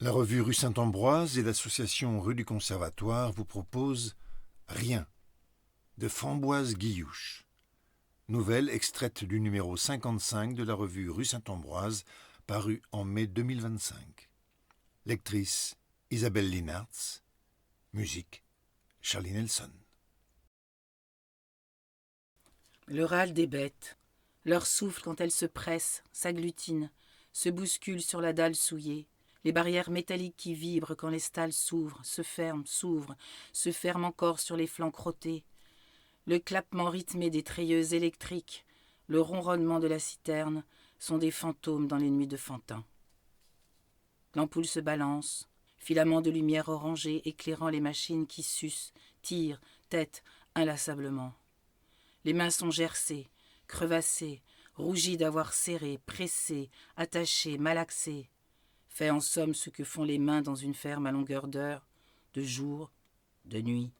La revue Rue Saint-Ambroise et l'association Rue du Conservatoire vous proposent Rien de Framboise Guillouche. Nouvelle extraite du numéro 55 de la revue Rue Saint-Ambroise, parue en mai 2025. Lectrice Isabelle Linartz. Musique Charlie Nelson. Le râle des bêtes, leur souffle quand elles se pressent, s'agglutinent, se bousculent sur la dalle souillée, les barrières métalliques qui vibrent quand les stalles s'ouvrent, se ferment encore sur les flancs crottés, le clappement rythmé des treilleuses électriques, le ronronnement de la citerne sont des fantômes dans les nuits de Fantin. L'ampoule se balance, filament de lumière orangée éclairant les machines qui sucent, tirent, têtent inlassablement. Les mains sont gercées, crevassées, rougies d'avoir serré, pressé, attaché, malaxé. Fait en somme ce que font les mains dans une ferme à longueur d'heure, de jour, de nuit.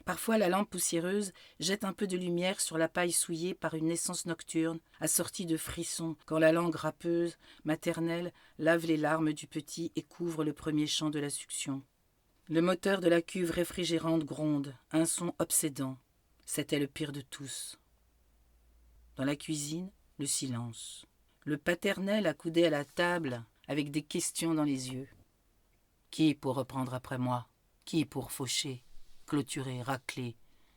Parfois la lampe poussiéreuse jette un peu de lumière sur la paille souillée par une naissance nocturne, assortie de frissons, quand la langue râpeuse, maternelle, lave les larmes du petit et couvre le premier chant de la succion. Le moteur de la cuve réfrigérante gronde, un son obsédant. C'était le pire de tous. Dans la cuisine, le silence. Le paternel accoudé à la table, avec des questions dans les yeux. Qui pour reprendre après moi? Qui pour faucher, clôturer, racler,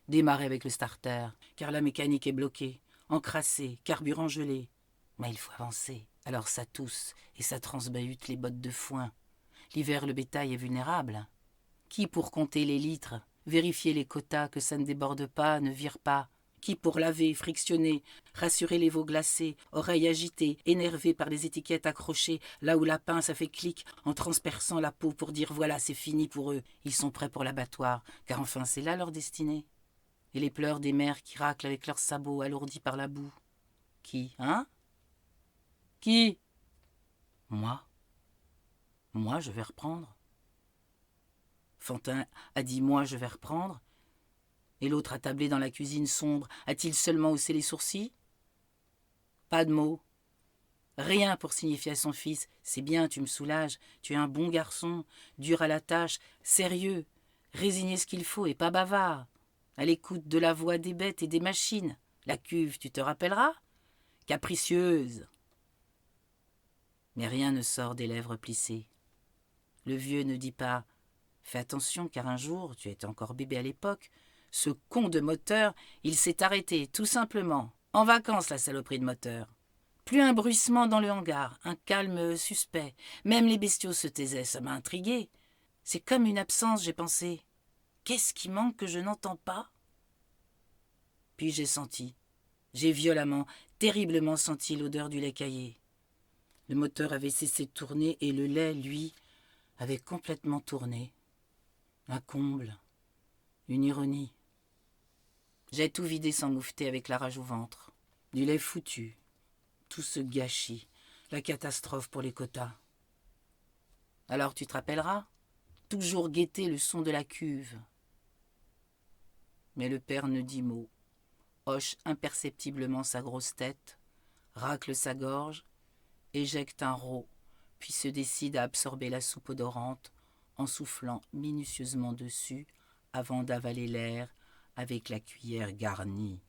démarrer avec le starter, car la mécanique est bloquée, encrassée, carburant gelé. Mais il faut avancer. Alors ça tousse et ça transbahute les bottes de foin. L'hiver, le bétail est vulnérable. Qui pour compter les litres, vérifier les quotas que ça ne déborde pas, ne vire pas? Qui pour laver, frictionner, rassurer les veaux glacés, oreilles agitées, énervées par les étiquettes accrochées, là où la pince a fait clic en transperçant la peau pour dire voilà, c'est fini pour eux, ils sont prêts pour l'abattoir, car enfin c'est là leur destinée. Et les pleurs des mères qui raclent avec leurs sabots alourdis par la boue. Qui, hein? Qui? Moi. Moi, je vais reprendre. Fantin a dit moi, je vais reprendre. Et l'autre attablé dans la cuisine sombre, a-t-il seulement haussé les sourcils? Pas de mots. Rien pour signifier à son fils « C'est bien, tu me soulages, tu es un bon garçon, dur à la tâche, sérieux, résigné ce qu'il faut et pas bavard, à l'écoute de la voix des bêtes et des machines. La cuve, tu te rappelleras? Capricieuse. » Mais rien ne sort des lèvres plissées. Le vieux ne dit pas « Fais attention car un jour, tu étais encore bébé à l'époque, ce con de moteur, il s'est arrêté, tout simplement. En vacances, la saloperie de moteur. » Plus un bruissement dans le hangar, un calme suspect. Même les bestiaux se taisaient, ça m'a intrigué. C'est comme une absence, j'ai pensé. Qu'est-ce qui manque que je n'entends pas? Puis j'ai violemment, terriblement senti l'odeur du lait caillé. Le moteur avait cessé de tourner et le lait, lui, avait complètement tourné. Un comble, une ironie. J'ai tout vidé sans moufter avec la rage au ventre. Du lait foutu. Tout ce gâchis, la catastrophe pour les quotas. Alors tu te rappelleras? Toujours guetter le son de la cuve. Mais le père ne dit mot, hoche imperceptiblement sa grosse tête, racle sa gorge, éjecte un rot, puis se décide à absorber la soupe odorante en soufflant minutieusement dessus avant d'avaler l'air avec la cuillère garnie.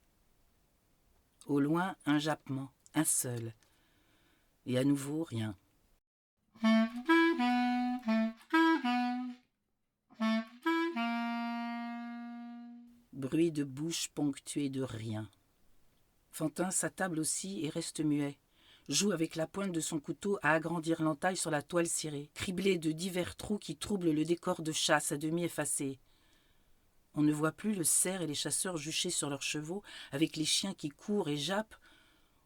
Au loin, un jappement, un seul, et à nouveau rien. Bruit de bouche ponctué de rien. Fantin s'attable aussi et reste muet. Joue avec la pointe de son couteau à agrandir l'entaille sur la toile cirée, criblée de divers trous qui troublent le décor de chasse à demi effacé. On ne voit plus le cerf et les chasseurs juchés sur leurs chevaux, avec les chiens qui courent et jappent.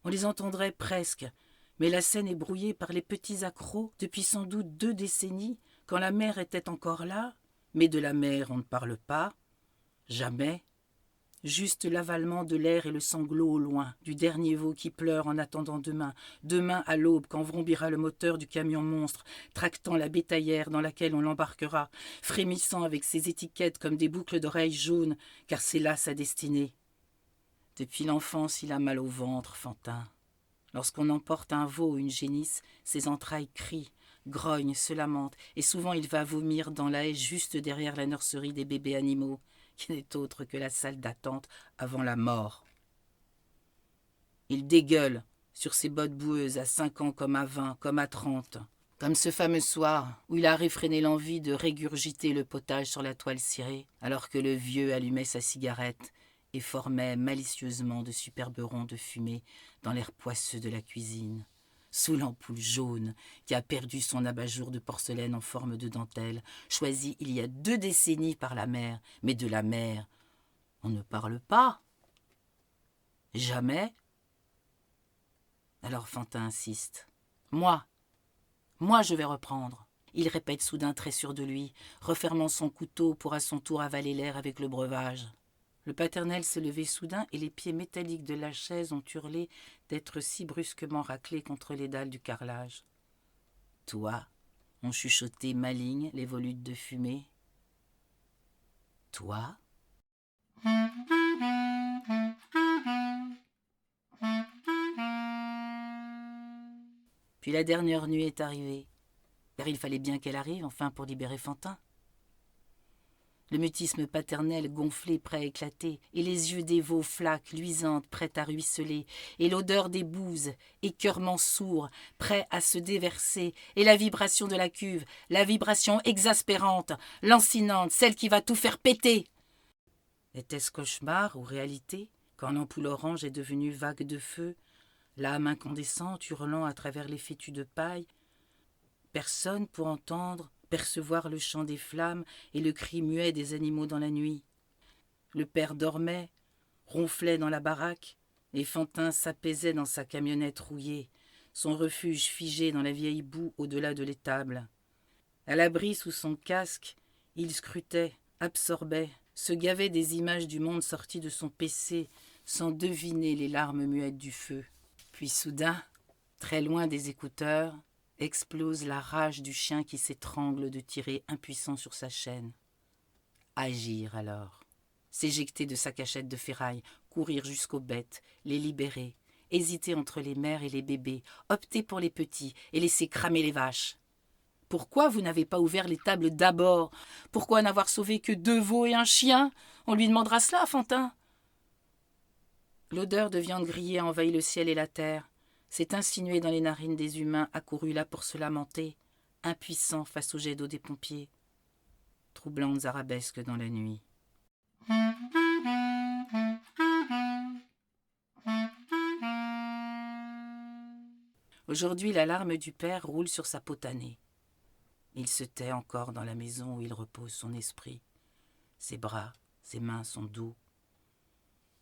On les entendrait presque, mais la scène est brouillée par les petits accros depuis sans doute 2 décennies, quand la mer était encore là, mais de la mer on ne parle pas, jamais. Juste l'avalement de l'air et le sanglot au loin, du dernier veau qui pleure en attendant demain, demain à l'aube quand vrombira le moteur du camion monstre, tractant la bétaillère dans laquelle on l'embarquera, frémissant avec ses étiquettes comme des boucles d'oreilles jaunes, car c'est là sa destinée. Depuis l'enfance, il a mal au ventre, Fantin. Lorsqu'on emporte un veau ou une génisse, ses entrailles crient, grogne, se lamente, et souvent il va vomir dans la haie juste derrière la nurserie des bébés animaux, qui n'est autre que la salle d'attente avant la mort. Il dégueule sur ses bottes boueuses à 5 ans comme à 20, comme à 30. Comme ce fameux soir où il a réfréné l'envie de régurgiter le potage sur la toile cirée, alors que le vieux allumait sa cigarette et formait malicieusement de superbes ronds de fumée dans l'air poisseux de la cuisine, sous l'ampoule jaune qui a perdu son abat-jour de porcelaine en forme de dentelle, choisi il y a 2 décennies par la mère. Mais de la mère, on ne parle pas. Jamais. Alors Fantin insiste. Moi, je vais reprendre. Il répète soudain très sûr de lui, refermant son couteau pour à son tour avaler l'air avec le breuvage. Le paternel s'est levé soudain et les pieds métalliques de la chaise ont hurlé d'être si brusquement raclés contre les dalles du carrelage. Toi, ont chuchoté malignes les volutes de fumée. Toi. Puis la dernière nuit est arrivée, car il fallait bien qu'elle arrive, enfin, pour libérer Fantin. Le mutisme paternel gonflé, prêt à éclater, et les yeux des veaux flaques, luisantes, prêtes à ruisseler, et l'odeur des bouses, écœurement sourd, prêt à se déverser, et la vibration de la cuve, la vibration exaspérante, lancinante, celle qui va tout faire péter. Était-ce cauchemar ou réalité, quand l'ampoule orange est devenue vague de feu, l'âme incandescente hurlant à travers les fétus de paille? Personne pour entendre, percevoir le chant des flammes et le cri muet des animaux dans la nuit. Le père dormait, ronflait dans la baraque, et Fantin s'apaisait dans sa camionnette rouillée, son refuge figé dans la vieille boue au-delà de l'étable. À l'abri sous son casque, il scrutait, absorbait, se gavait des images du monde sorties de son PC, sans deviner les larmes muettes du feu. Puis soudain, très loin des écouteurs, explose la rage du chien qui s'étrangle de tirer impuissant sur sa chaîne. Agir alors, s'éjecter de sa cachette de ferraille, courir jusqu'aux bêtes, les libérer, hésiter entre les mères et les bébés, opter pour les petits et laisser cramer les vaches. Pourquoi vous n'avez pas ouvert les tables d'abord? Pourquoi n'avoir sauvé que 2 veaux et un chien? On lui demandera cela, Fantin. L'odeur de viande grillée a envahi le ciel et la terre, s'est insinuée dans les narines des humains accourus là pour se lamenter, impuissants face au jet d'eau des pompiers. Troublantes arabesques dans la nuit. Aujourd'hui, l'alarme du père roule sur sa peau tannée. Il se tait encore dans la maison où il repose son esprit. Ses bras, ses mains sont doux.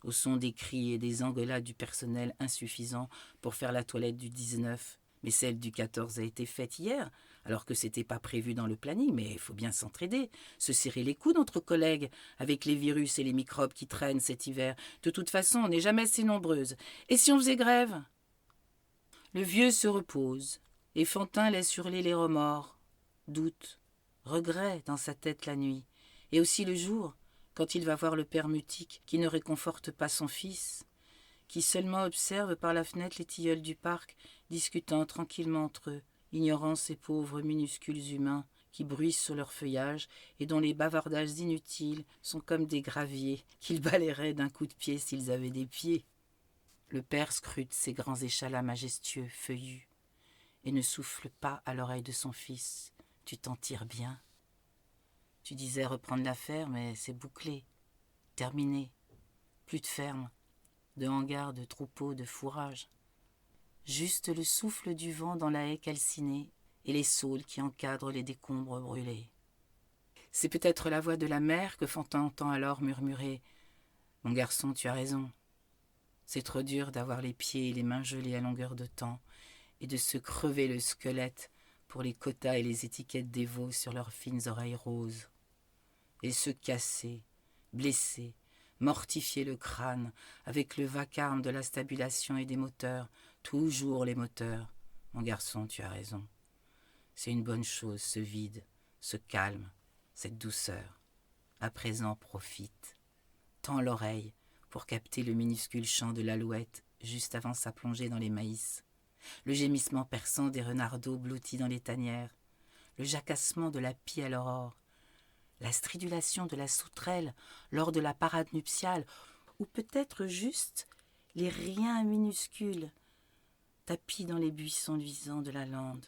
Au son des cris et des engueulades du personnel insuffisant pour faire la toilette du 19, mais celle du 14 a été faite hier, alors que c'était pas prévu dans le planning, mais il faut bien s'entraider, se serrer les coudes entre collègues, avec les virus et les microbes qui traînent cet hiver. De toute façon, on n'est jamais assez nombreuses. Et si on faisait grève? Le vieux se repose, et Fantin laisse hurler les remords, doutes, regrets dans sa tête la nuit, et aussi le jour, quand il va voir le père mutique qui ne réconforte pas son fils, qui seulement observe par la fenêtre les tilleuls du parc discutant tranquillement entre eux, ignorant ces pauvres minuscules humains qui bruissent sur leur feuillage et dont les bavardages inutiles sont comme des graviers qu'ils balayeraient d'un coup de pied s'ils avaient des pieds. Le père scrute ses grands échalas majestueux, feuillus, et ne souffle pas à l'oreille de son fils. « Tu t'en tires bien. Tu disais reprendre l'affaire, mais c'est bouclé, terminé. Plus de ferme, de hangar, de troupeaux, de fourrage. Juste le souffle du vent dans la haie calcinée et les saules qui encadrent les décombres brûlés. » C'est peut-être la voix de la mère que Fantin entend alors murmurer « Mon garçon, tu as raison. C'est trop dur d'avoir les pieds et les mains gelés à longueur de temps et de se crever le squelette pour les quotas et les étiquettes des veaux sur leurs fines oreilles roses. Et se casser, blesser, mortifier le crâne avec le vacarme de la stabulation et des moteurs, toujours les moteurs. Mon garçon, tu as raison. C'est une bonne chose, ce vide, ce calme, cette douceur. À présent, profite. Tends l'oreille pour capter le minuscule chant de l'alouette juste avant sa plongée dans les maïs. le gémissement perçant des renardeaux blottis dans les tanières, le jacassement de la pie à l'aurore, la stridulation de la sauterelle lors de la parade nuptiale, ou peut-être juste les riens minuscules tapis dans les buissons luisants de la lande.